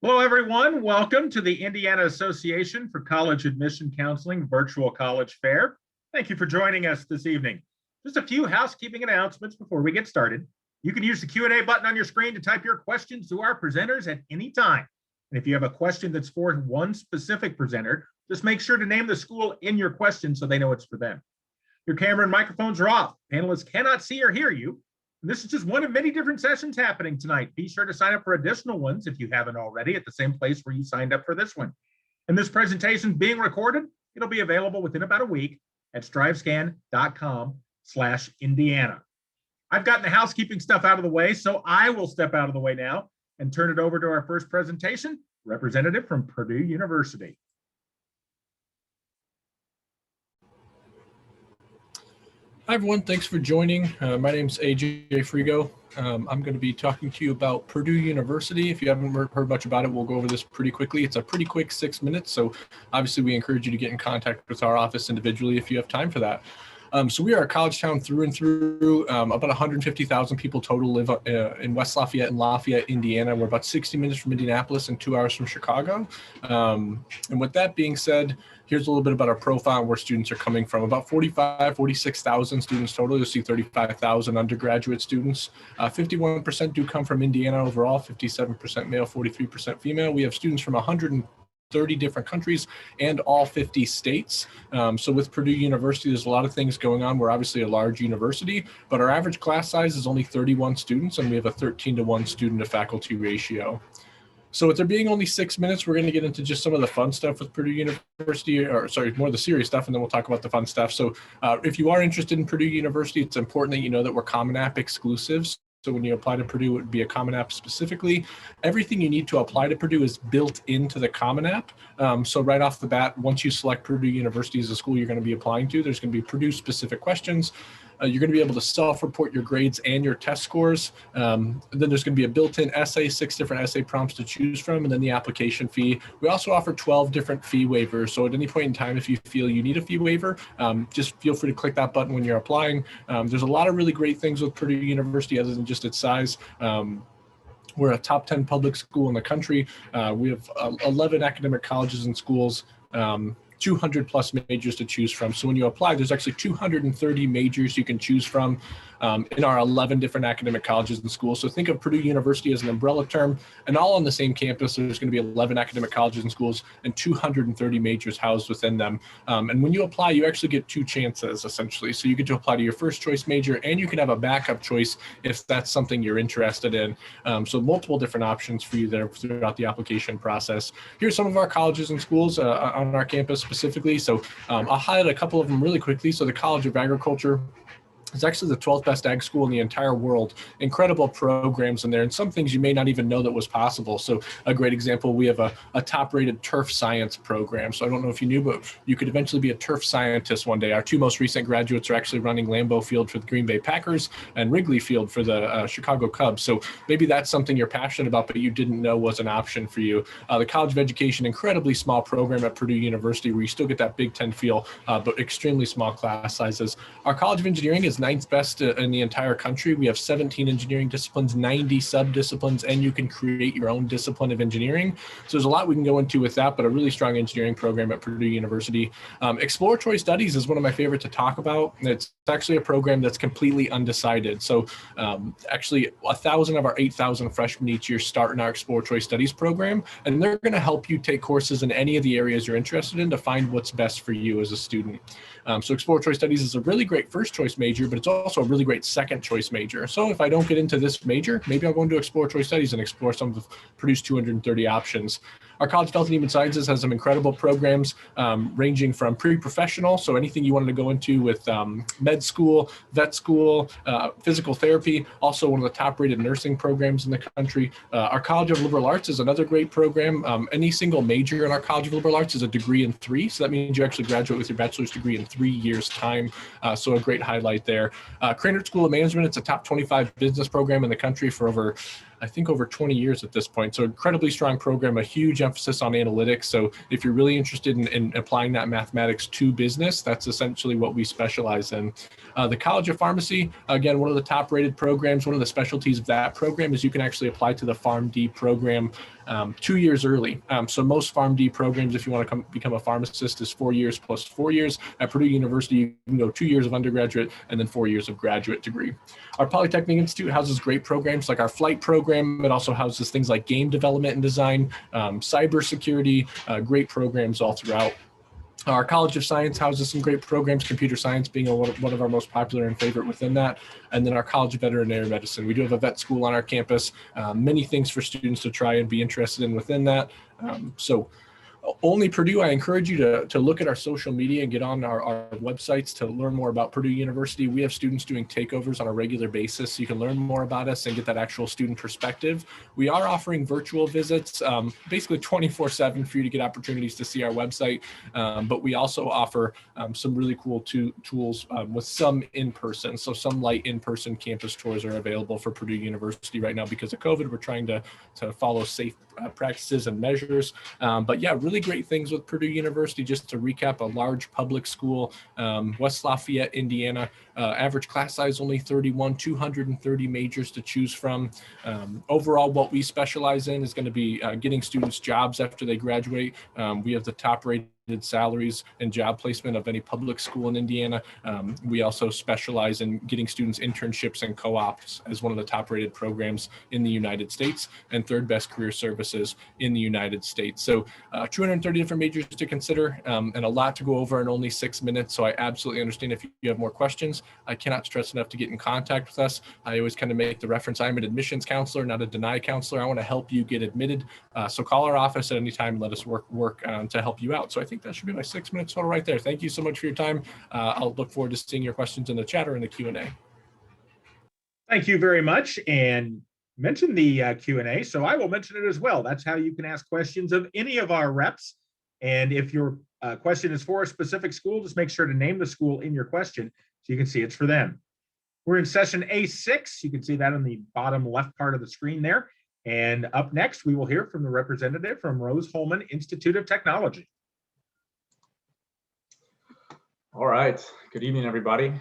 Hello, everyone. Welcome to the Indiana Association for College Admission Counseling Virtual College Fair. Thank you for joining us this evening. Just a few housekeeping announcements before we get started. You can use the Q&A button on your screen to type your questions to our presenters at any time. And if you have a question that's for one specific presenter, just make sure to name the school in your question so they know it's for them. Your camera and microphones are off. Panelists cannot see or hear you. And this is just one of many different sessions happening tonight. Be sure to sign up for additional ones if you haven't already at the same place where you signed up for this one. And this presentation is being recorded. It'll be available within about a week at strivescan.com/Indiana. I've gotten the housekeeping stuff out of the way, so I will step out of the way now and turn it over to our first presentation, representative from Purdue University. Hi, everyone. Thanks for joining. My name is AJ Frigo. I'm going to be talking to you about Purdue University. If you haven't heard much about it, we'll go over this pretty quickly. It's a pretty quick 6 minutes, so obviously we encourage you to get in contact with our office individually if you have time for that. So we are a college town through and through. About 150,000 people total live in West Lafayette and Lafayette, Indiana. We're about 60 minutes from Indianapolis and 2 hours from Chicago. And with that being said, here's a little bit about our profile and where students are coming from. About 46,000 students total. You'll see 35,000 undergraduate students. 51% do come from Indiana overall, 57% male, 43% female. We have students from 130 different countries and all 50 states. So with Purdue University, there's a lot of things going on. We're obviously a large university, but our average class size is only 31 students, and we have a 13-to-1 student to faculty ratio. So with there being only 6 minutes, we're going to get into just some of the fun stuff with Purdue University, or sorry, more of the serious stuff, and then we'll talk about the fun stuff. So if you are interested in Purdue University, it's important that you know that we're Common App exclusives. So when you apply to Purdue, it would be a Common App specifically. Everything you need to apply to Purdue is built into the Common App. So right off the bat, once you select Purdue University as a school you're going to be applying to, there's going to be Purdue-specific questions. You're going to be able to self-report your grades and your test scores. Then there's going to be a built-in essay, 6 different essay prompts to choose from, and then the application fee. We also offer 12 different fee waivers. So at any point in time, if you feel you need a fee waiver, just feel free to click that button when you're applying. There's a lot of really great things with Purdue University other than just its size. We're a top 10 public school in the country. We have 11 academic colleges and schools. 200 plus majors to choose from. So when you apply, there's actually 230 majors you can choose from in our 11 different academic colleges and schools. So think of Purdue University as an umbrella term, and all on the same campus, there's going to be 11 academic colleges and schools and 230 majors housed within them. And when you apply, you actually get 2 chances, essentially. So you get to apply to your first choice major, and you can have a backup choice if that's something you're interested in. So multiple different options for you there throughout the application process. Here's some of our colleges and schools on our campus specifically. So I'll highlight a couple of them really quickly. So the College of Agriculture, it's actually the 12th best ag school in the entire world. Incredible programs in there, and some things you may not even know that was possible. So a great example, we have a top-rated turf science program. So I don't know if you knew, but you could eventually be a turf scientist one day. Our 2 most recent graduates are actually running Lambeau Field for the Green Bay Packers and Wrigley Field for the Chicago Cubs. So maybe that's something you're passionate about, but you didn't know was an option for you. The College of Education, incredibly small program at Purdue University where you still get that Big Ten feel, but extremely small class sizes. Our College of Engineering is 9th best in the entire country. We have 17 engineering disciplines, 90 sub-disciplines, and you can create your own discipline of engineering. So there's a lot we can go into with that, but a really strong engineering program at Purdue University. Exploratory Studies is one of my favorite to talk about. It's actually a program that's completely undecided. So actually 1,000 of our 8,000 freshmen each year start in our Exploratory Studies program, and they're going to help you take courses in any of the areas you're interested in to find what's best for you as a student. So Exploratory Studies is a really great first choice major, but it's also a really great second choice major. So if I don't get into this major, maybe I'll go into Exploratory Studies and explore some of Purdue's 230 options. Our College of Health and Human Sciences has some incredible programs ranging from pre-professional, so anything you wanted to go into with med school, vet school, physical therapy, also one of the top-rated nursing programs in the country. Our College of Liberal Arts is another great program. Any single major in our College of Liberal Arts is a degree in 3, so that means you actually graduate with your bachelor's degree in 3 years' time, so a great highlight there. Cranard School of Management, it's a top 25 business program in the country for over I think, over 20 years at this point. So incredibly strong program, a huge emphasis on analytics. So if you're really interested in applying that mathematics to business, that's essentially what we specialize in. The College of Pharmacy, again, one of the top rated programs. One of the specialties of that program is you can actually apply to the PharmD program 2 years early. So most PharmD programs, if you want to become a pharmacist, is 4 years plus 4 years. At Purdue University, you can go 2 years of undergraduate and then 4 years of graduate degree. Our Polytechnic Institute houses great programs like our flight program. It also houses things like game development and design, cybersecurity, great programs all throughout. Our College of Science houses some great programs, computer science being one of our most popular and favorite within that. And then our College of Veterinary Medicine. We do have a vet school on our campus, many things for students to try and be interested in within that. So only Purdue, I encourage you to look at our social media and get on our websites to learn more about Purdue University. We have students doing takeovers on a regular basis, so you can learn more about us and get that actual student perspective. We are offering virtual visits, basically 24/7 for you to get opportunities to see our website, but we also offer some really cool tools with some in-person. So some light in-person campus tours are available for Purdue University right now because of COVID. We're trying to follow safe practices and measures, but yeah, really great things with Purdue University. Just to recap, a large public school, West Lafayette, Indiana. Average class size only 31, 230 majors to choose from. Overall, what we specialize in is going to be getting students jobs after they graduate. We have the top rated salaries and job placement of any public school in Indiana. We also specialize in getting students internships and co-ops as one of the top rated programs in the United States and third best career services in the United States. So 230 different majors to consider and a lot to go over in only 6 minutes. So I absolutely understand if you have more questions. I cannot stress enough to get in contact with us. I always kind of make the reference, I'm an admissions counselor, not a deny counselor. I want to help you get admitted. So call our office at any time and let us work to help you out. So I think that should be my 6 minutes total right there. Thank you so much for your time. I'll look forward to seeing your questions in the chat or in the Q&A. Thank you very much. And mention the Q&A, so I will mention it as well. That's how you can ask questions of any of our reps. And if your question is for a specific school, just make sure to name the school in your question so you can see it's for them. We're in session A6. You can see that on the bottom left part of the screen there. And up next, we will hear from the representative from Rose-Hulman Institute of Technology. All right, good evening, everybody.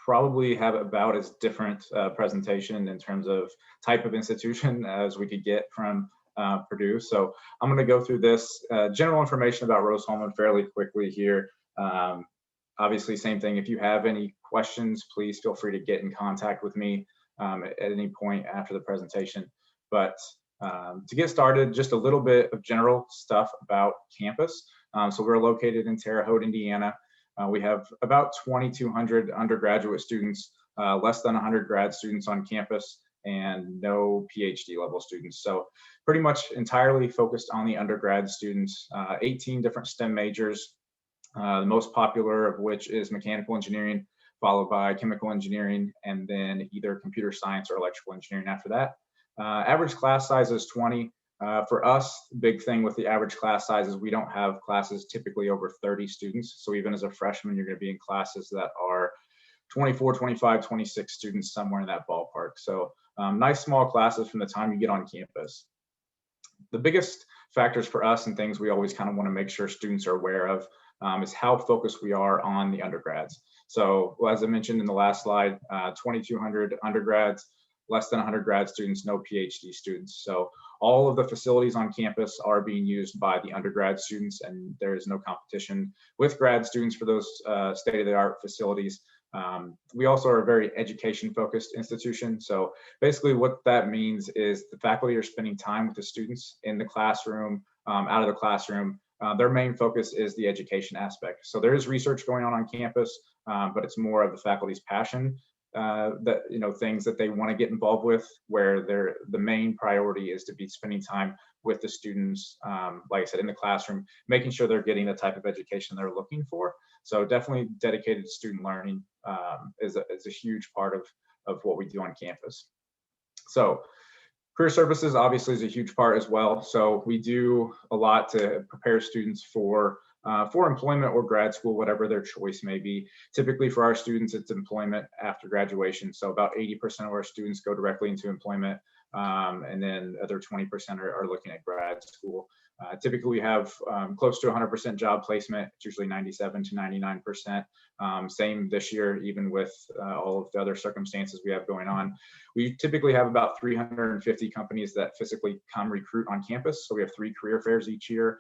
Probably have about as different presentation in terms of type of institution as we could get from Purdue. So I'm going to go through this general information about Rose-Hulman fairly quickly here. Obviously, same thing. If you have any questions, please feel free to get in contact with me at any point after the presentation. But to get started, just a little bit of general stuff about campus. So we're located in Terre Haute, Indiana. We have about 2,200 undergraduate students, less than 100 grad students on campus, and no PhD level students. So pretty much entirely focused on the undergrad students, 18 different STEM majors, the most popular of which is mechanical engineering, followed by chemical engineering, and then either computer science or electrical engineering after that. Average class size is 20. For us, the big thing with the average class size is we don't have classes typically over 30 students. So even as a freshman, you're going to be in classes that are 24, 25, 26 students, somewhere in that ballpark. So nice small classes from the time you get on campus. The biggest factors for us and things we always kind of want to make sure students are aware of is how focused we are on the undergrads. So as I mentioned in the last slide, 2,200 undergrads, less than 100 grad students, no PhD students. So all of the facilities on campus are being used by the undergrad students, and there is no competition with grad students for those state-of-the-art facilities. We also are a very education-focused institution. So basically what that means is the faculty are spending time with the students in the classroom, out of the classroom. Their main focus is the education aspect. So there is research going on campus, but it's more of the faculty's passion, that things that they want to get involved with, where the main priority is to be spending time with the students, like I said, in the classroom, making sure they're getting the type of education they're looking for. So definitely dedicated student learning is a huge part of what we do on campus. So career services obviously is a huge part as well. So we do a lot to prepare students for for employment or grad school, whatever their choice may be. Typically for our students, it's employment after graduation. So about 80% of our students go directly into employment, and then other 20% are looking at grad school. Typically we have close to 100% job placement. It's usually 97 to 99%. Same this year, even with all of the other circumstances we have going on. We typically have about 350 companies that physically come recruit on campus. So we have 3 career fairs each year.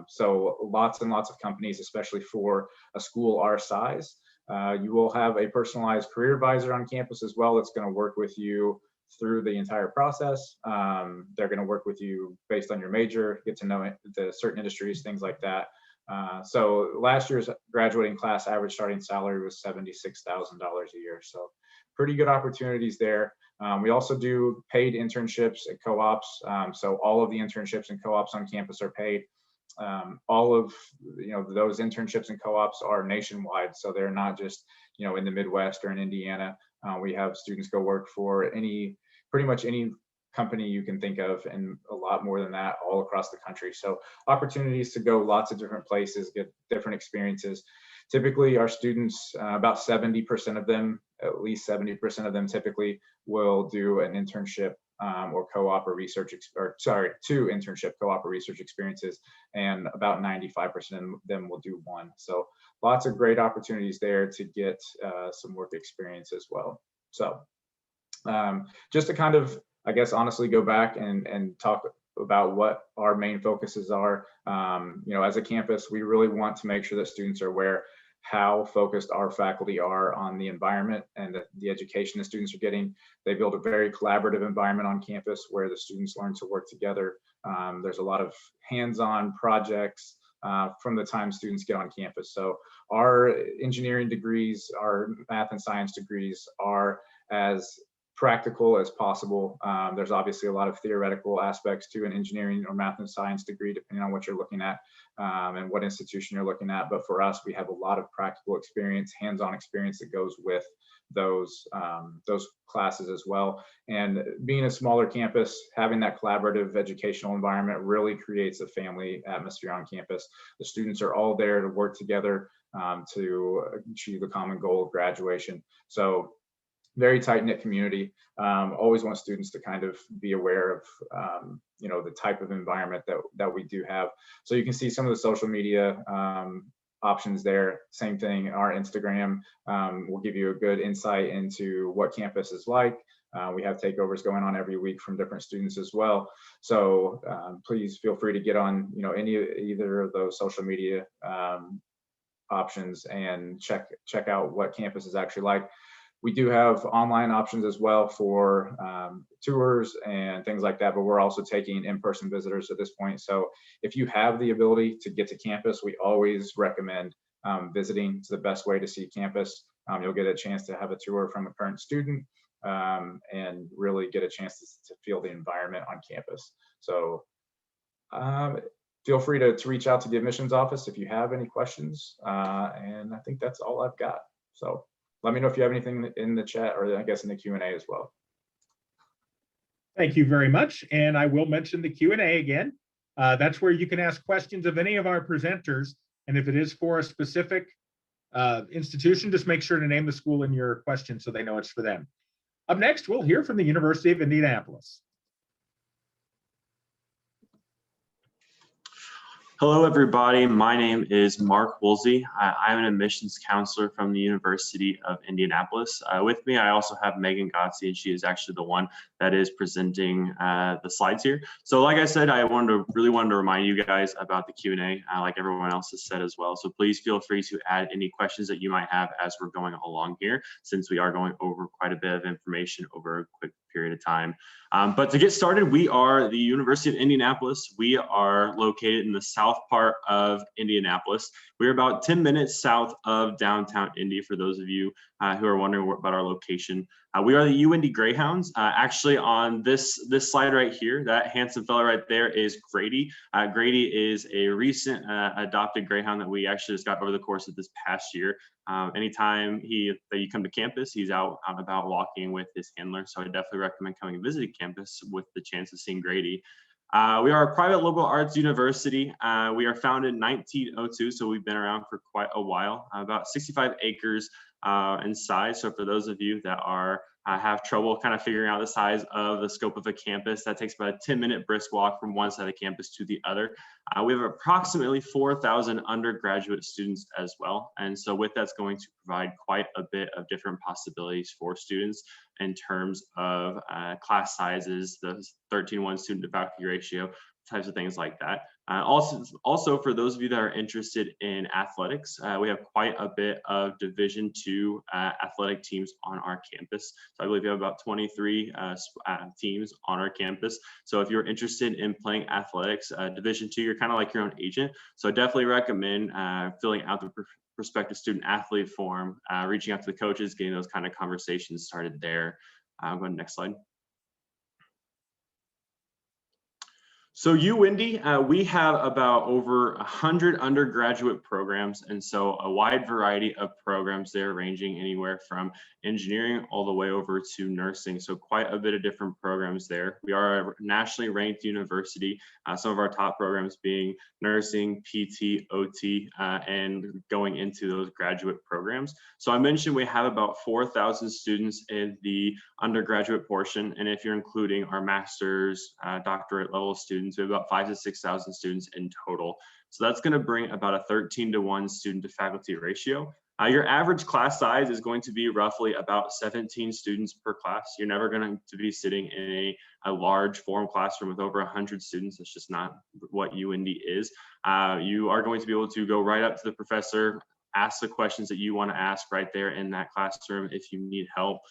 So lots and lots of companies, especially for a school our size. You will have a personalized career advisor on campus as well that's going to work with you through the entire process. They're going to work with you based on your major, get to know the certain industries, things like that. So last year's graduating class average starting salary was $76,000 a year. So pretty good opportunities there. We also do paid internships at co-ops. So all of the internships and co-ops on campus are paid. All of those internships and co-ops are nationwide. So they're not just in the Midwest or in Indiana. We have students go work for pretty much any company you can think of, and a lot more than that all across the country. So opportunities to go lots of different places, get different experiences. Typically our students, about 70% of them, at least 70% of them typically will do an internship or co-op or two internship co-op or research experiences, and about 95% of them will do one. So lots of great opportunities there to get some work experience as well. So just to kind of, I guess, honestly go back and talk about what our main focuses are. As a campus, we really want to make sure that students are aware how focused our faculty are on the environment and the education the students are getting. They build a very collaborative environment on campus where the students learn to work together. There's a lot of hands-on projects from the time students get on campus. So our engineering degrees, our math and science degrees are as practical as possible. There's obviously a lot of theoretical aspects to an engineering or math and science degree, depending on what you're looking at and what institution you're looking at. But for us, we have a lot of practical experience, hands-on experience that goes with those classes as well. And being a smaller campus, having that collaborative educational environment really creates a family atmosphere on campus. The students are all there to work together to achieve the common goal of graduation. So very tight-knit community. Always want students to kind of be aware of the type of environment that we do have. So you can see some of the social media options there. Same thing, our Instagram will give you a good insight into what campus is like. We have takeovers going on every week from different students as well. So please feel free to get on either of those social media options and check out what campus is actually like. We do have online options as well for tours and things like that, but we're also taking in-person visitors at this point. So if you have the ability to get to campus, we always recommend visiting. It's the best way to see campus. You'll get a chance to have a tour from a current student and really get a chance to feel the environment on campus. So feel free to reach out to the admissions office if you have any questions. And I think that's all I've got. So let me know if you have anything in the chat, or I guess in the Q&A as well. Thank you very much. And I will mention the Q&A again. That's where you can ask questions of any of our presenters. And if it is for a specific institution, just make sure to name the school in your question so they know it's for them. Up next, we'll hear from the University of Indianapolis. Hello, everybody. My name is Mark Woolsey. I'm an admissions counselor from the University of Indianapolis. With me, I also have Megan Gotzi, and she is actually the one that is presenting the slides here. So like I said, I really wanted to remind you guys about the Q&A, like everyone else has said as well. So please feel free to add any questions that you might have as we're going along here, since we are going over quite a bit of information over a quick period of time. But to get started, we are the University of Indianapolis. We are located in the south part of Indianapolis. We're about 10 minutes south of downtown Indy, for those of you who are wondering about our location. We are the UIndy Greyhounds. Actually, on this slide right here, that handsome fella right there is Grady. Grady is a recent adopted Greyhound that we actually just got over the course of this past year. Anytime that you come to campus, he's out and about walking with his handler. So I definitely recommend coming and visiting campus with the chance of seeing Grady. We are a private liberal arts university. We are founded in 1902, so we've been around for quite a while, about 65 acres in size. So for those of you that have trouble kind of figuring out the size of the scope of a campus, that takes about a 10-minute brisk walk from one side of the campus to the other. We have approximately 4,000 undergraduate students as well. And so with that's going to provide quite a bit of different possibilities for students in terms of class sizes, the 13:1 student to faculty ratio, types of things like that. Also, for those of you that are interested in athletics, we have quite a bit of Division II athletic teams on our campus. So I believe we have about 23 teams on our campus. So if you're interested in playing athletics, Division II, you're kind of like your own agent. So I definitely recommend filling out the prospective student athlete form, reaching out to the coaches, getting those kind of conversations started there. Go to the next slide. So UIndy, we have about over 100 undergraduate programs, and so a wide variety of programs there, ranging anywhere from engineering all the way over to nursing. So quite a bit of different programs there. We are a nationally ranked university, some of our top programs being nursing, PT, OT, and going into those graduate programs. So I mentioned we have about 4,000 students in the undergraduate portion, and if you're including our master's, doctorate level students, we have about 5,000 to 6,000 students in total. So that's going to bring about a 13:1 student to faculty ratio. Your average class size is going to be roughly about 17 students per class. You're never going to be sitting in a large form classroom with over 100 students. That's just not what UIndy is. You are going to be able to go right up to the professor, ask the questions that you want to ask right there in that classroom if you need help.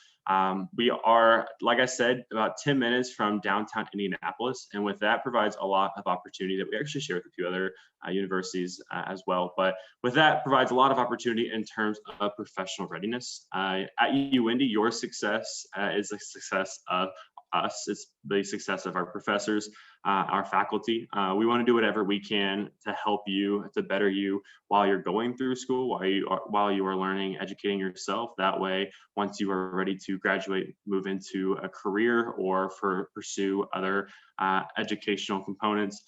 We are, like I said, about 10 minutes from downtown Indianapolis, and with that provides a lot of opportunity that we actually share with a few other universities as well. But with that provides a lot of opportunity in terms of professional readiness. At UIndy, your success is the success of us. It's the success of our professors, our faculty. We want to do whatever we can to help you, to better you while you're going through school, while you are learning, educating yourself. That way, once you are ready to graduate, move into a career or pursue other educational components,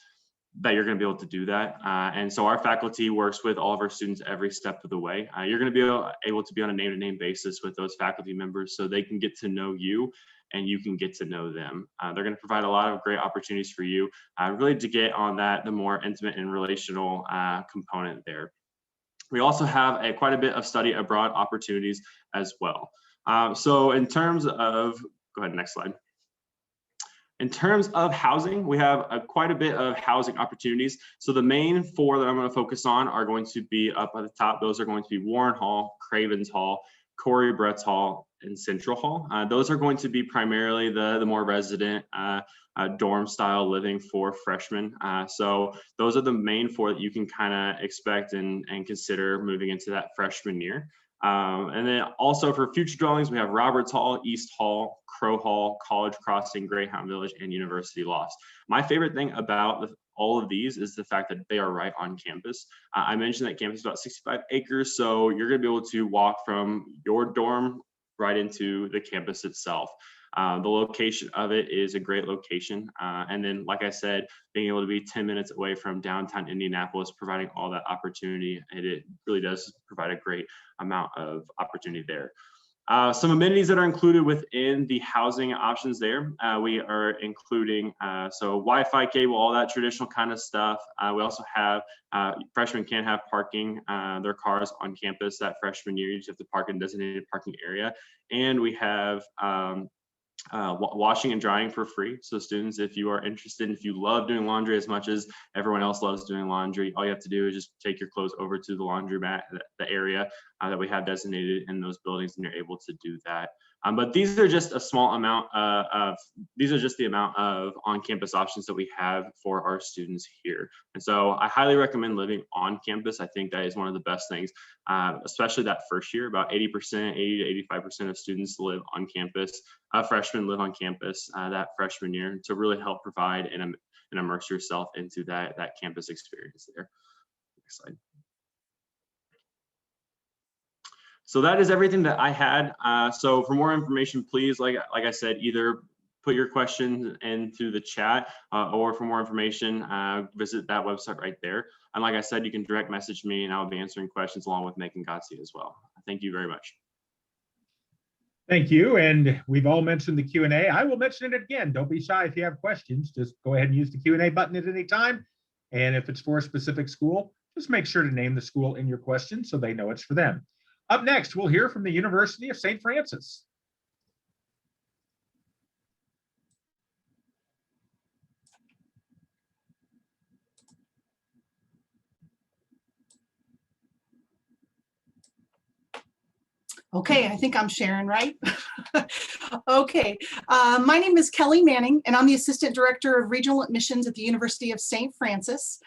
that you're going to be able to do that. And so our faculty works with all of our students every step of the way. You're going to be able to be on a name-to-name basis with those faculty members so they can get to know you and you can get to know them. They're going to provide a lot of great opportunities for you, really to get on the more intimate and relational component there. We also have quite a bit of study abroad opportunities as well. So in terms of, go ahead, next slide. In terms of housing, we have quite a bit of housing opportunities. So the main four that I'm going to focus on are going to be up at the top. Those are going to be Warren Hall, Cravens Hall, Corey Brett's Hall, and Central Hall. Those are going to be primarily the more resident dorm style living for freshmen. So those are the main four that you can kind of expect and consider moving into that freshman year. And then also for future dwellings, we have Roberts Hall, East Hall, Crow Hall, College Crossing, Greyhound Village, and University Lofts. My favorite thing about all of these is the fact that they are right on campus. I mentioned that campus is about 65 acres, so you're going to be able to walk from your dorm right into the campus itself. The location of it is a great location. And then, like I said, being able to be 10 minutes away from downtown Indianapolis, providing all that opportunity, and it really does provide a great amount of opportunity there. Some amenities that are included within the housing options there. We are including, so Wi-Fi cable, all that traditional kind of stuff. We also have, freshmen can have parking their cars on campus that freshman year. You just have to park in a designated parking area. And we have washing and drying for free. So students, if you are interested, if you love doing laundry as much as everyone else loves doing laundry, all you have to do is just take your clothes over to the laundromat, the area that we have designated in those buildings, and you're able to do that. But these are just a small amount these are just the amount of on-campus options that we have for our students here. And so I highly recommend living on campus. I think that is one of the best things, especially that first year. About 80%, 80 to 85% of students live on campus. Freshmen live on campus that freshman year to really help provide and immerse yourself into that campus experience there. Next slide. So that is everything that I had. So for more information, please, like I said, either put your questions in through the chat, or for more information, visit that website right there. And like I said, you can direct message me and I'll be answering questions along with Megan Gotzi as well. Thank you very much. Thank you. And we've all mentioned the Q&A. I will mention it again. Don't be shy if you have questions. Just go ahead and use the Q&A button at any time. And if it's for a specific school, just make sure to name the school in your question so they know it's for them. Up next, we'll hear from the University of St. Francis. Okay, I think I'm sharing, right? Okay, my name is Kelly Manning, and I'm the Assistant Director of Regional Admissions at the University of St. Francis.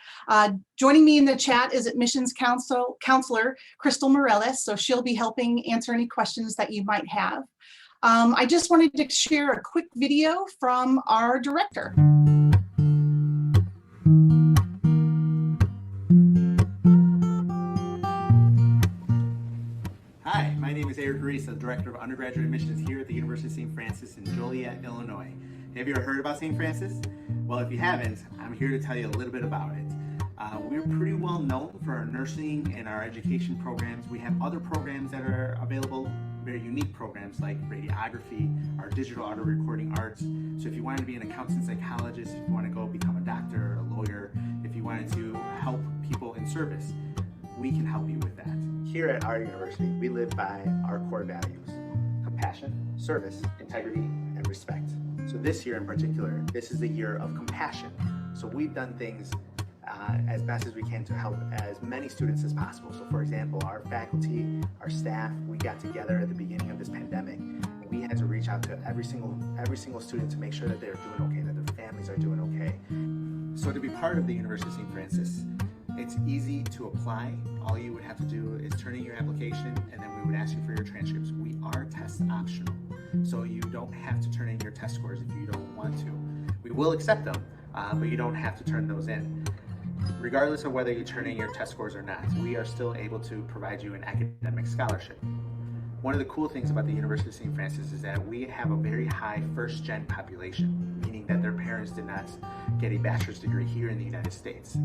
Joining me in the chat is Admissions Counselor Crystal Morales, so she'll be helping answer any questions that you might have. I just wanted to share a quick video from our director. Hi, my name is Eric Reese, the Director of Undergraduate Admissions here at the University of St. Francis in Joliet, Illinois. Have you ever heard about St. Francis? Well, if you haven't, I'm here to tell you a little bit about it. We're pretty well known for our nursing and our education programs. We have other programs that are available, very unique programs like radiography, our digital audio recording arts. So if you wanted to be an accountant psychologist, if you want to go become a doctor, a lawyer, if you wanted to help people in service, we can help you with that. Here at our university, we live by our core values: compassion, service, integrity, and respect. So this year in particular, this is the year of compassion. So we've done things as best as we can to help as many students as possible. So for example, our faculty, our staff, we got together at the beginning of this pandemic, and we had to reach out to every single student to make sure that they're doing okay, that their families are doing okay. So to be part of the University of St. Francis, it's easy to apply. All you would have to do is turn in your application, and then we would ask you for your transcripts. We are test optional, so you don't have to turn in your test scores if you don't want to. We will accept them, but you don't have to turn those in. Regardless of whether you turn in your test scores or not, we are still able to provide you an academic scholarship. One of the cool things about the University of St. Francis is that we have a very high first-gen population, meaning that their parents did not get a bachelor's degree here in the United States.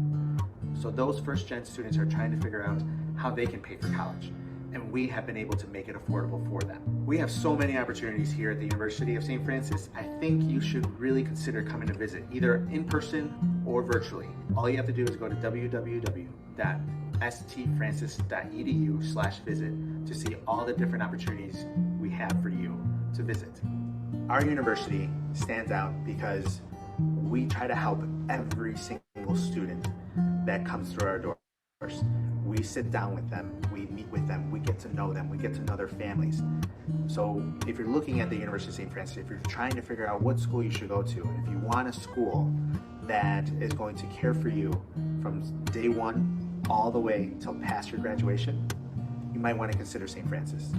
So those first-gen students are trying to figure out how they can pay for college, and we have been able to make it affordable for them. We have so many opportunities here at the University of St. Francis. I think you should really consider coming to visit, either in person or virtually. All you have to do is go to www.stfrancis.edu/visit to see all the different opportunities we have for you to visit. Our university stands out because we try to help every single student that comes through our doors. We sit down with them, we meet with them, we get to know them, we get to know their families. So if you're looking at the University of St. Francis, if you're trying to figure out what school you should go to, and if you want a school that is going to care for you from day one all the way till past your graduation, you might want to consider St. Francis.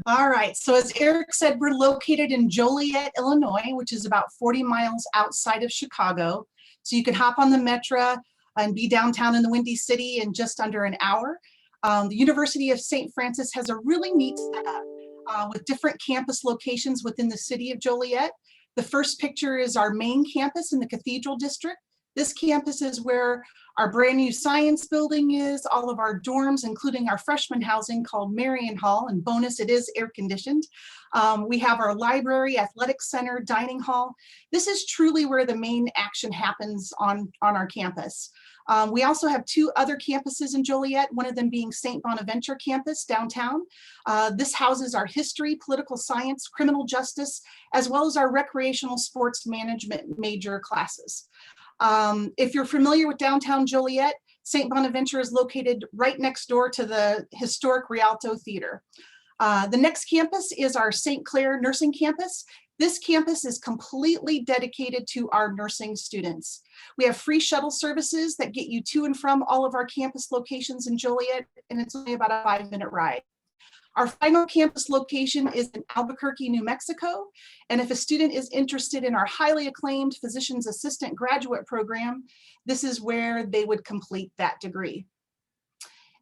All right, so as Eric said, we're located in Joliet, Illinois, which is about 40 miles outside of Chicago. So you can hop on the Metro and be downtown in the Windy City in just under an hour. The University of St. Francis has a really neat setup with different campus locations within the city of Joliet. The first picture is our main campus in the Cathedral district. This campus is where our brand new science building is, all of our dorms, including our freshman housing called Marion Hall, and bonus, it is air conditioned. We have our library, athletic center, dining hall. This is truly where the main action happens on our campus. We also have two other campuses in Joliet, one of them being St. Bonaventure campus downtown. This houses our history, political science, criminal justice, as well as our recreational sports management major classes. If you're familiar with downtown Joliet, St. Bonaventure is located right next door to the historic Rialto Theater. The next campus is our St. Clare nursing campus. This campus is completely dedicated to our nursing students. We have free shuttle services that get you to and from all of our campus locations in Joliet, and it's only about a 5-minute ride. Our final campus location is in Albuquerque, New Mexico. And if a student is interested in our highly acclaimed physician's assistant graduate program, this is where they would complete that degree.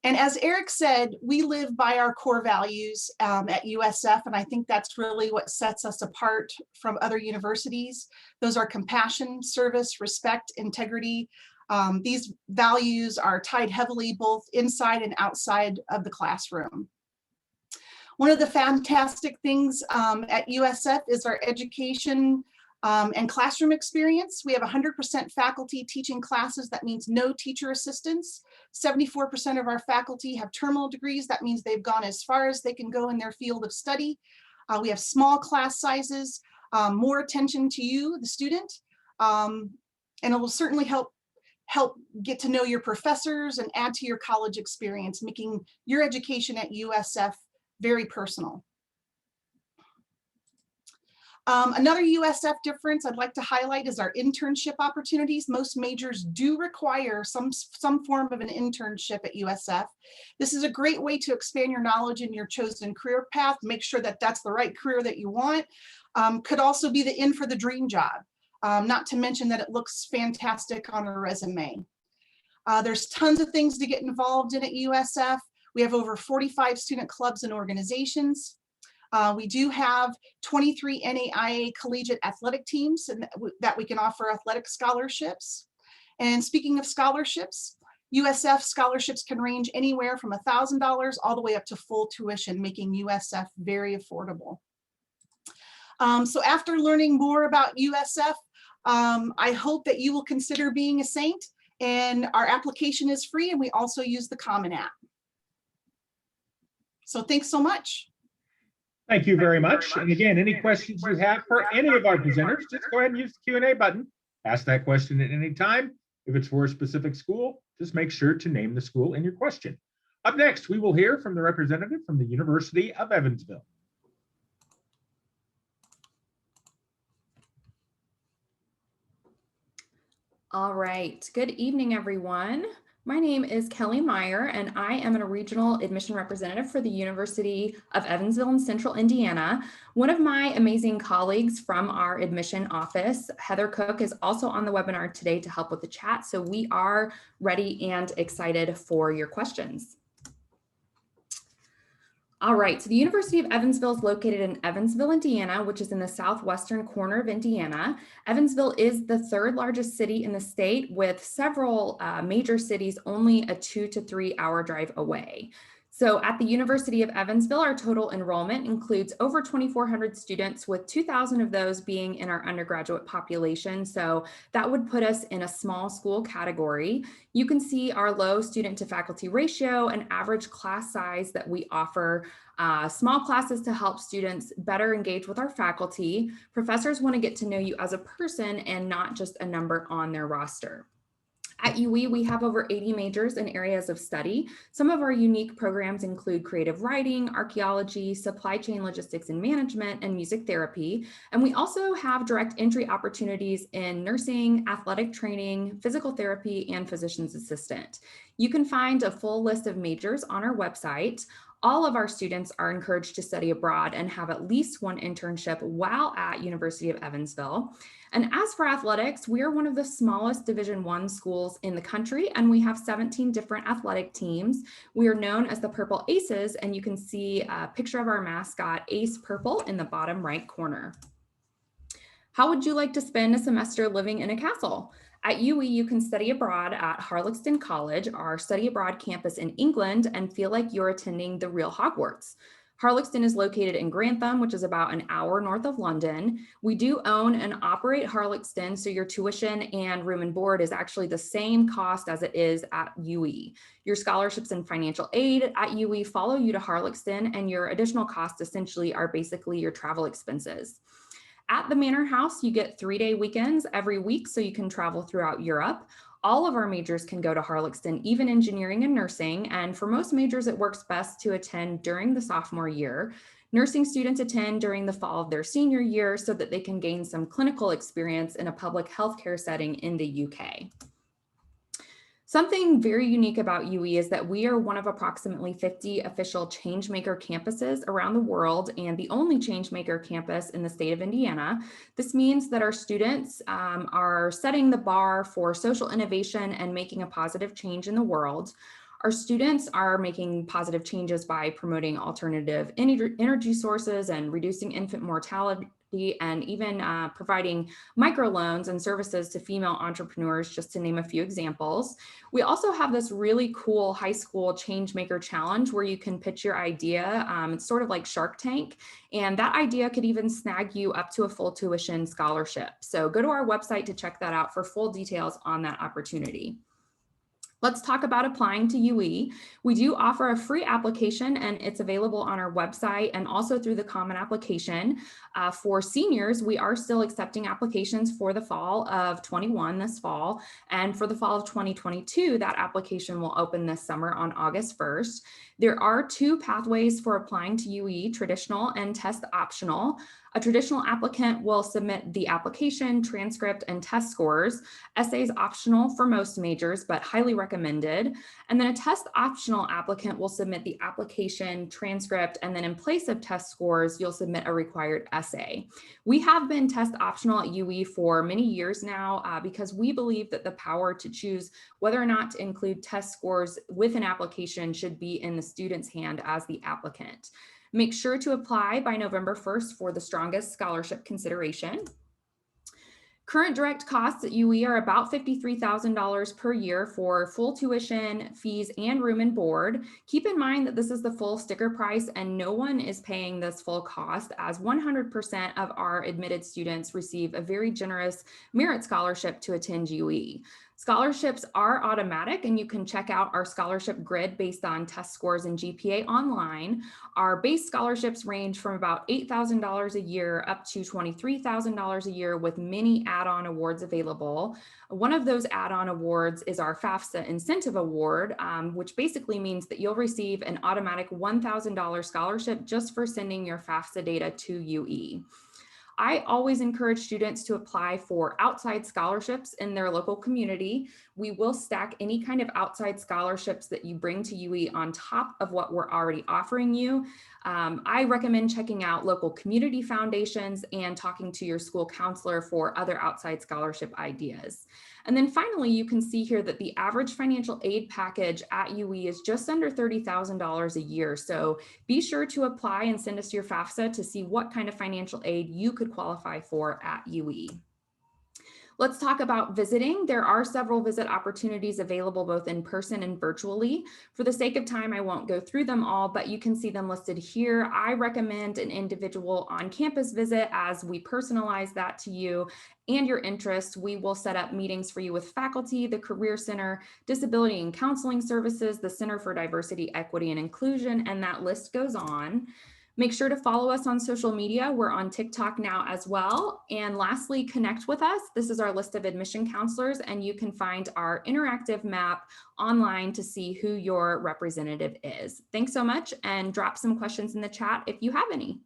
And as Eric said, we live by our core values at USF, and I think that's really what sets us apart from other universities. Those are compassion, service, respect, integrity. These values are tied heavily both inside and outside of the classroom. One of the fantastic things at USF is our education and classroom experience. We have 100% faculty teaching classes. That means no teacher assistants. 74% of our faculty have terminal degrees. That means they've gone as far as they can go in their field of study. We have small class sizes, more attention to you, the student, and it will certainly help get to know your professors and add to your college experience, making your education at USF very personal. Another USF difference I'd like to highlight is our internship opportunities. Most majors do require some form of an internship at USF. This is a great way to expand your knowledge in your chosen career path, make sure that that's the right career that you want. Could also be the in for the dream job, not to mention that it looks fantastic on a resume. There's tons of things to get involved in at USF. We have over 45 student clubs and organizations. We do have 23 NAIA collegiate athletic teams and that we can offer athletic scholarships. And speaking of scholarships, USF scholarships can range anywhere from $1,000 all the way up to full tuition, making USF very affordable. So after learning more about USF, I hope that you will consider being a Saint, and our application is free, and we also use the Common App. So thanks so much. Thank you very much. And again, any questions you have for any of our presenters, just go ahead and use the Q&A button. Ask that question at any time. If it's for a specific school, just make sure to name the school in your question. Up next, we will hear from the representative from the University of Evansville. All right. Good evening, everyone. My name is Kelly Meyer, and I am a regional admission representative for the University of Evansville in Central Indiana. One of my amazing colleagues from our admission office, Heather Cook, is also on the webinar today to help with the chat. So we are ready and excited for your questions. All right, so the University of Evansville is located in Evansville, Indiana, which is in the southwestern corner of Indiana. Evansville is the third largest city in the state, with several major cities only a 2 to 3 hour drive away. So at the University of Evansville, our total enrollment includes over 2,400 students, with 2,000 of those being in our undergraduate population. So that would put us in a small school category. You can see our low student to faculty ratio and average class size that we offer. Small classes to help students better engage with our faculty. Professors want to get to know you as a person and not just a number on their roster. At UE, we have over 80 majors and areas of study. Some of our unique programs include creative writing, archaeology, supply chain logistics and management, and music therapy. And we also have direct entry opportunities in nursing, athletic training, physical therapy, and physician's assistant. You can find a full list of majors on our website. All of our students are encouraged to study abroad and have at least one internship while at University of Evansville. And as for athletics, we are one of the smallest Division I schools in the country, and we have 17 different athletic teams. We are known as the Purple Aces, and you can see a picture of our mascot, Ace Purple, in the bottom right corner. How would you like to spend a semester living in a castle? At UE, you can study abroad at Harlaxton College, our study abroad campus in England, and feel like you're attending the real Hogwarts. Harlaxton is located in Grantham, which is about an hour north of London. We do own and operate Harlaxton, so your tuition and room and board is actually the same cost as it is at UE. Your scholarships and financial aid at UE follow you to Harlaxton, and your additional costs essentially are basically your travel expenses. At the Manor House, you get 3-day weekends every week, so you can travel throughout Europe. All of our majors can go to Harlaxton, even engineering and nursing. And for most majors, it works best to attend during the sophomore year. Nursing students attend during the fall of their senior year so that they can gain some clinical experience in a public healthcare setting in the UK. Something very unique about UE is that we are one of approximately 50 official Changemaker campuses around the world and the only Changemaker campus in the state of Indiana. This means that our students are setting the bar for social innovation and making a positive change in the world. Our students are making positive changes by promoting alternative energy sources and reducing infant mortality, and even providing microloans and services to female entrepreneurs, just to name a few examples. We also have this really cool high school Changemaker Challenge where you can pitch your idea. It's sort of like Shark Tank, and that idea could even snag you up to a full tuition scholarship. So go to our website to check that out for full details on that opportunity. Let's talk about applying to UE. We do offer a free application, and it's available on our website and also through the Common Application. For seniors, we are still accepting applications for the fall of 21 this fall. And for the fall of 2022, that application will open this summer on August 1st. There are two pathways for applying to UE, traditional and test optional. A traditional applicant will submit the application, transcript, and test scores. Essays optional for most majors, but highly recommended. And then a test optional applicant will submit the application, transcript, and then in place of test scores, you'll submit a required essay. We have been test optional at UE for many years now because we believe that the power to choose whether or not to include test scores with an application should be in the student's hand as the applicant. Make sure to apply by November 1st for the strongest scholarship consideration. Current direct costs at UE are about $53,000 per year for full tuition, fees, and room and board. Keep in mind that this is the full sticker price and no one is paying this full cost, as 100% of our admitted students receive a very generous merit scholarship to attend UE. Scholarships are automatic, and you can check out our scholarship grid based on test scores and GPA online. Our base scholarships range from about $8,000 a year up to $23,000 a year, with many add-on awards available. One of those add-on awards is our Fafsa Incentive Award, which basically means that you'll receive an automatic $1,000 scholarship just for sending your Fafsa data to UE. I always encourage students to apply for outside scholarships in their local community. We will stack any kind of outside scholarships that you bring to UE on top of what we're already offering you. I recommend checking out local community foundations and talking to your school counselor for other outside scholarship ideas. And then finally, you can see here that the average financial aid package at UE is just under $30,000 a year. So be sure to apply and send us your FAFSA to see what kind of financial aid you could qualify for at UE. Let's talk about visiting. There are several visit opportunities available both in person and virtually. For the sake of time, I won't go through them all, but you can see them listed here. I recommend an individual on-campus visit, as we personalize that to you and your interests. We will set up meetings for you with faculty, the Career Center, Disability and Counseling Services, the Center for Diversity, Equity, and Inclusion, and that list goes on. Make sure to follow us on social media. We're on TikTok now as well. And lastly, connect with us. This is our list of admission counselors, and you can find our interactive map online to see who your representative is. Thanks so much, and drop some questions in the chat if you have any.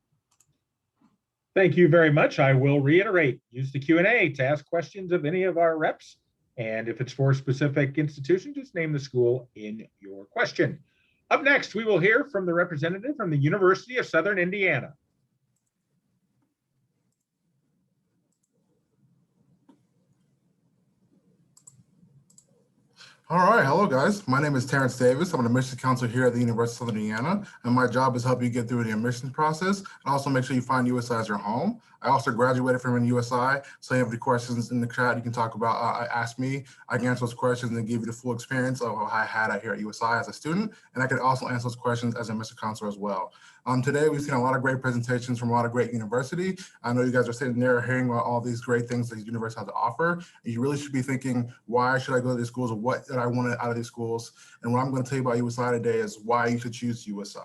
Thank you very much. I will reiterate, use the Q&A to ask questions of any of our reps. And if it's for a specific institution, just name the school in your question. Up next, we will hear from the representative from the University of Southern Indiana. All right, hello guys. My name is Terrence Davis. I'm an admissions counselor here at the University of Southern Indiana, and my job is to help you get through the admissions process and also make sure you find USI as your home. I also graduated from USI, so if you have any questions in the chat you can talk about, ask me. I can answer those questions and give you the full experience of how I had out here at USI as a student, and I can also answer those questions as a admissions counselor as well. Today we've seen a lot of great presentations from a lot of great universities. I know you guys are sitting there hearing about all these great things that these universities have to offer. And you really should be thinking, why should I go to these schools, or what did I want out of these schools? And what I'm going to tell you about USI today is why you should choose USI.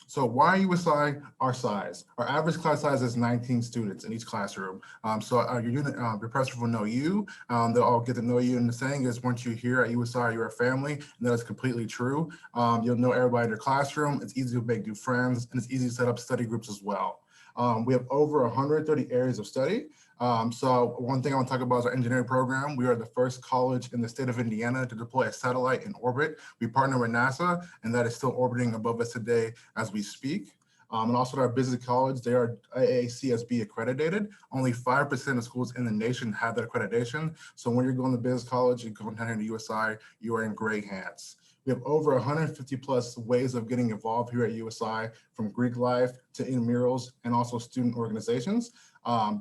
So why USI our size? Our average class size is 19 students in each classroom. So your unit, your professor will know you. They'll all get to know you. And the saying is, once you're here at USI, you're a family. And that is completely true. You'll know everybody in your classroom. It's easy to make new friends, and it's easy to set up study groups as well. We have over 130 areas of study. So one thing I want to talk about is our engineering program. We are the first college in the state of Indiana to deploy a satellite in orbit. We partner with NASA, and that is still orbiting above us today as we speak. And also our business college, they are IACSB accredited. Only 5% of schools in the nation have that accreditation. So when you're going to business college and going down here to USI, you are in great hands. We have over 150 plus ways of getting involved here at USI, from Greek life to intramurals and also student organizations.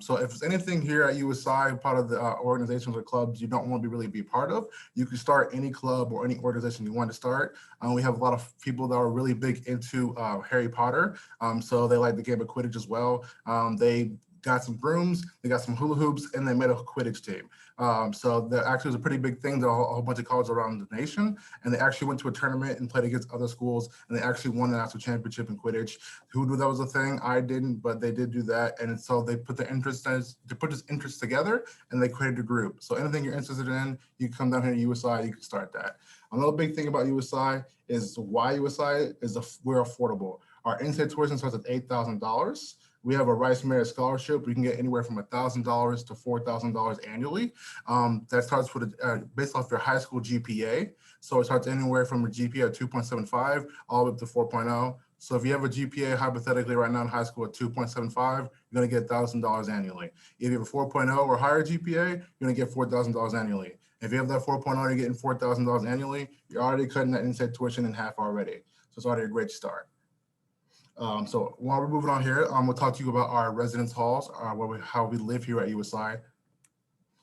So if there's anything here at USI, part of the organizations or clubs you don't want to really be part of, you can start any club or any organization you want to start. We have a lot of people that are really big into Harry Potter. So they like the game of Quidditch as well. They got some brooms, they got some hula hoops, and they made a Quidditch team. So that actually was a pretty big thing. There are a whole bunch of colleges around the nation, and they actually went to a tournament and played against other schools, and they actually won the national championship in Quidditch. Who knew that was a thing? I didn't, but they did do that. And so they put this interest together, and they created a group. So anything you're interested in, you can come down here to USI, you can start that. Another big thing about USI is why USI is we're affordable. Our in-state tuition starts at $8,000. We have a Rice Merit Scholarship. We can get anywhere from $1,000 to $4,000 annually. That starts with based off your high school GPA. So it starts anywhere from a GPA of 2.75 all the way up to 4.0. So if you have a GPA hypothetically right now in high school at 2.75, you're gonna get $1,000 annually. If you have a 4.0 or higher GPA, you're gonna get $4,000 annually. If you have that 4.0, you're getting $4,000 annually, you're already cutting that in-state tuition in half already. So it's already a great start. So while we're moving on here, we'll talk to you about our residence halls, how we live here at USI.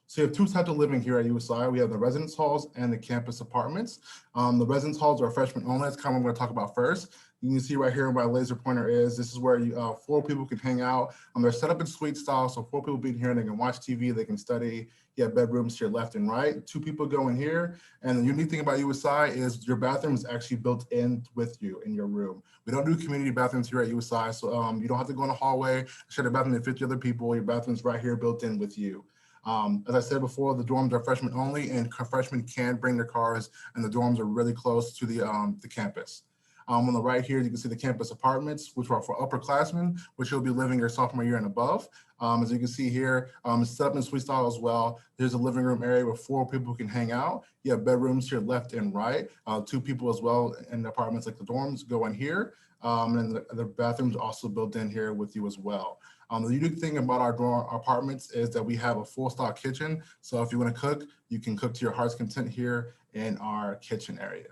So you have two types of living here at USI. We have the residence halls and the campus apartments. The residence halls are freshmen only. That's kind of what I'm going to talk about first. You can see right here where my laser pointer is. This is where 4 people can hang out. They're set up in suite style, so 4 people being here, and they can watch TV, they can study. You have bedrooms to your left and right. 2 people go in here. And the unique thing about USI is your bathroom is actually built in with you in your room. We don't do community bathrooms here at USI, so you don't have to go in the hallway, share the bathroom to 50 other people. Your bathroom's right here built in with you. As I said before, the dorms are freshmen only, and freshmen can bring their cars, and the dorms are really close to the campus. On the right here, you can see the campus apartments, which are for upperclassmen, which you'll be living your sophomore year and above. As you can see here, it's set up in suite style as well. There's a living room area where 4 people can hang out. You have bedrooms here left and right. 2 people as well in the apartments, like the dorms, go in here. And the bathrooms also built in here with you as well. The unique thing about our apartments is that we have a full stock kitchen. So if you want to cook, you can cook to your heart's content here in our kitchen area.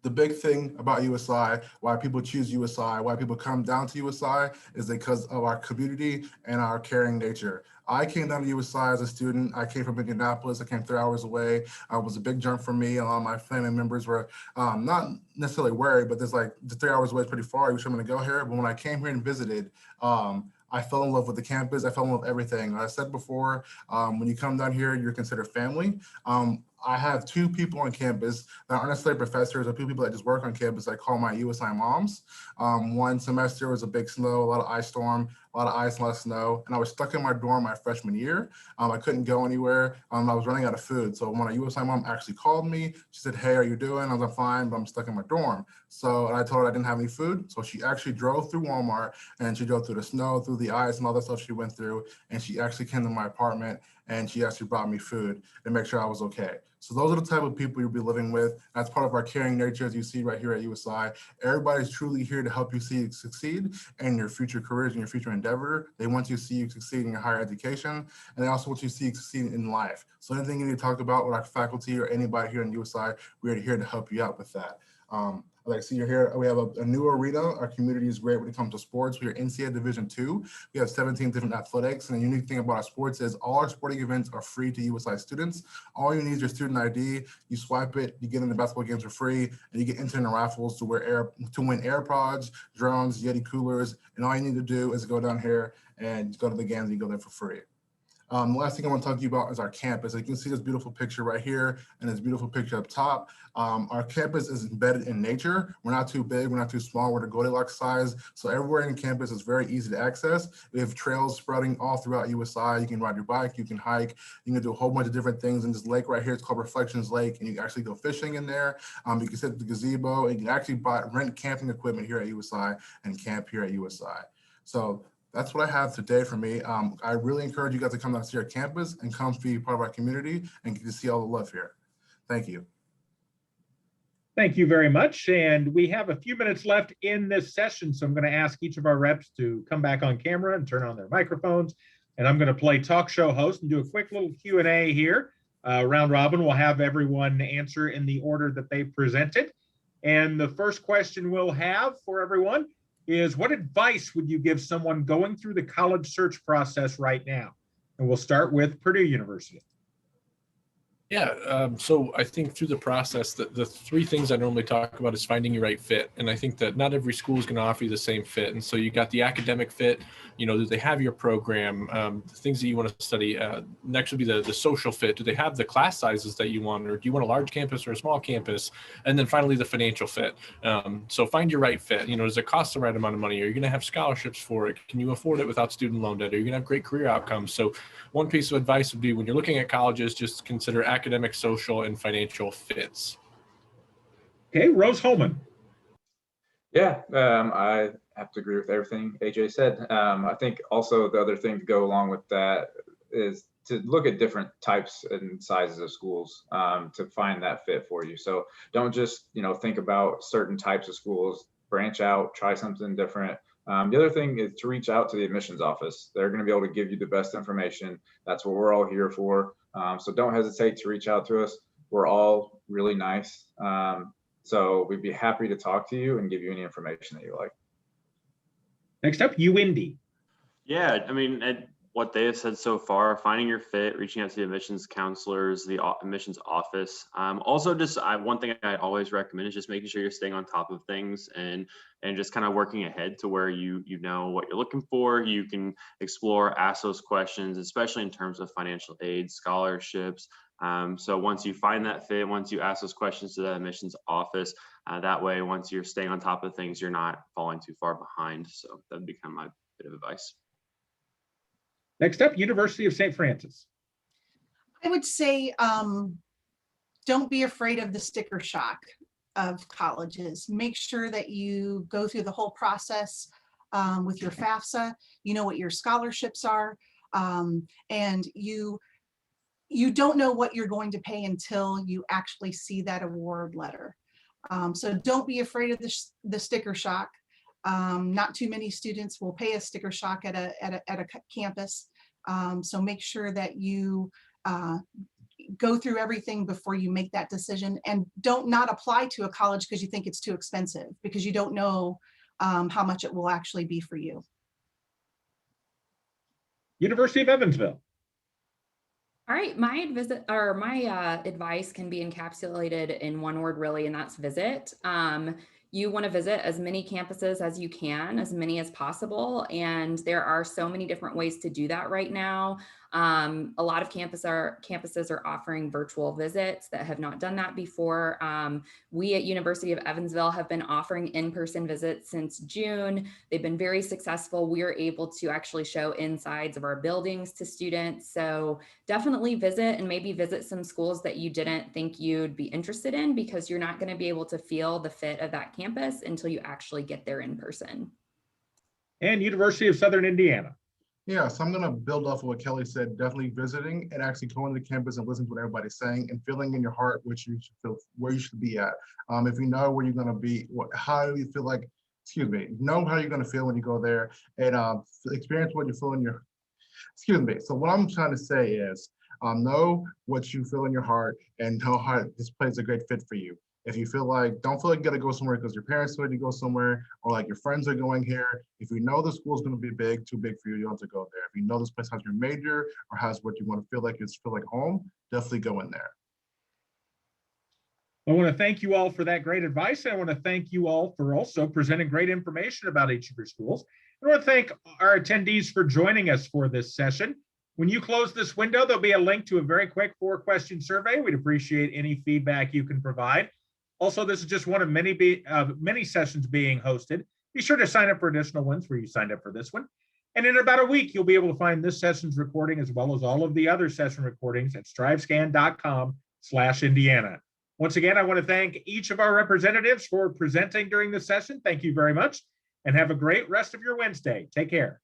The big thing about USI, why people choose USI, why people come down to USI, is because of our community and our caring nature. I came down to USI as a student. I came from Indianapolis. I came 3 hours away. It was a big jump for me. My family members were not necessarily worried, but there's like the 3 hours away is pretty far. You should want to go here. But when I came here and visited, I fell in love with the campus. I fell in love with everything. Like I said before, when you come down here, you're considered family. I have 2 people on campus that aren't necessarily professors, or 2 people that just work on campus. I call my USI moms. One semester was a big snow, a lot of ice storm, a lot of ice, a lot of snow, and I was stuck in my dorm my freshman year. I couldn't go anywhere. I was running out of food. So when a USI mom actually called me, she said, "Hey, are you doing?" I was like, "Fine, but I'm stuck in my dorm." So I told her I didn't have any food. So she actually drove through Walmart, and she drove through the snow, through the ice, and all the stuff she went through. And she actually came to my apartment, and she actually brought me food and make sure I was okay. So those are the type of people you'll be living with. That's part of our caring nature, as you see right here at USI. Everybody's truly here to help you succeed in your future careers and your future endeavor. They want you to see you succeed in your higher education, and they also want you to see you succeed in life. So anything you need to talk about with our faculty or anybody here in USI, we're here to help you out with that. Like I see you're here, we have a new arena. Our community is great when it comes to sports. We are NCAA Division II. We have 17 different athletics. And the unique thing about our sports is all our sporting events are free to USI students. All you need is your student ID. You swipe it, you get into basketball games for free, and you get entered in raffles to win AirPods, drones, Yeti coolers. And all you need to do is go down here and go to the games and you go there for free. The last thing I want to talk to you about is our campus. You can see this beautiful picture right here and this beautiful picture up top. Our campus is embedded in nature. We're not too big, we're not too small, we're the Goldilocks size. So everywhere in campus is very easy to access. We have trails sprouting all throughout USI. You can ride your bike, you can hike, you can do a whole bunch of different things. And this lake right here, it's called Reflections Lake, and you can actually go fishing in there. You can sit at the gazebo, and you can actually rent camping equipment here at USI and camp here at USI. So that's what I have today for me. I really encourage you guys to come down to see our campus and come be part of our community and get to see all the love here. Thank you. Thank you very much. And we have a few minutes left in this session. So I'm going to ask each of our reps to come back on camera and turn on their microphones. And I'm going to play talk show host and do a quick little Q&A here. Round robin, we'll have everyone answer in the order that they presented. And the first question we'll have for everyone is, what advice would you give someone going through the college search process right now? And we'll start with Purdue University. Yeah, so I think through the process, the three things I normally talk about is finding your right fit. And I think that not every school is going to offer you the same fit. And so you got the academic fit, do they have your program, the things that you want to study? Next would be the social fit. Do they have the class sizes that you want, or do you want a large campus or a small campus? And then finally, the financial fit. So find your right fit. Does it cost the right amount of money? Are you going to have scholarships for it? Can you afford it without student loan debt? Are you going to have great career outcomes? So one piece of advice would be, when you're looking at colleges, just consider academic, social, and financial fits. Okay, Rose-Hulman. Yeah, I have to agree with everything AJ said. I think also the other thing to go along with that is to look at different types and sizes of schools to find that fit for you. So don't just, think about certain types of schools, branch out, try something different. The other thing is to reach out to the admissions office. They're going to be able to give you the best information. That's what we're all here for. So don't hesitate to reach out to us. We're all really nice. So we'd be happy to talk to you and give you any information that you like. Next up, UIndy. Yeah, what they have said so far, finding your fit, reaching out to the admissions counselors, the admissions office. Also, one thing I always recommend is just making sure you're staying on top of things and just kind of working ahead to where you know what you're looking for. You can explore, ask those questions, especially in terms of financial aid, scholarships. So once you find that fit, once you ask those questions to the admissions office, that way, once you're staying on top of things, you're not falling too far behind. So that'd be kind of my bit of advice. Next up, University of St. Francis. I would say, don't be afraid of the sticker shock of colleges. Make sure that you go through the whole process with your Fafsa. You know what your scholarships are, and you don't know what you're going to pay until you actually see that award letter. So don't be afraid of the sticker shock. Not too many students will pay a sticker shock at a campus. So make sure that you go through everything before you make that decision, and don't not apply to a college because you think it's too expensive, because you don't know how much it will actually be for you. University of Evansville. All right, my advice can be encapsulated in one word, really, and that's visit. You want to visit as many campuses as you can, as many as possible. And there are so many different ways to do that right now. A lot of campuses are offering virtual visits that have not done that before. We at University of Evansville have been offering in-person visits since June. They've been very successful. We are able to actually show insides of our buildings to students. So definitely visit, and maybe visit some schools that you didn't think you'd be interested in, because you're not going to be able to feel the fit of that campus until you actually get there in person. And University of Southern Indiana. Yeah, so I'm going to build off of what Kelly said. Definitely visiting and actually going to the campus and listening to what everybody's saying and feeling in your heart which you should feel, where you should be at. If you know where you're going to be, how you feel like, know how you're going to feel when you go there, and experience what you feel in your, So what I'm trying to say is, know what you feel in your heart and know how this place is a great fit for you. If you don't feel like you gotta go somewhere because your parents told you to go somewhere, or like your friends are going here, if you know the school's gonna be too big for you, you don't have to go there. If you know this place has your major or has what you want to feel like home, definitely go in there. I want to thank you all for that great advice. I want to thank you all for also presenting great information about each of your schools. I want to thank our attendees for joining us for this session. When you close this window, there'll be a link to a very quick 4-question survey. We'd appreciate any feedback you can provide. Also, this is just one of many sessions being hosted. Be sure to sign up for additional ones where you signed up for this one. And in about a week, you'll be able to find this session's recording as well as all of the other session recordings at strivescan.com/Indiana. Once again, I want to thank each of our representatives for presenting during this session. Thank you very much, and have a great rest of your Wednesday. Take care.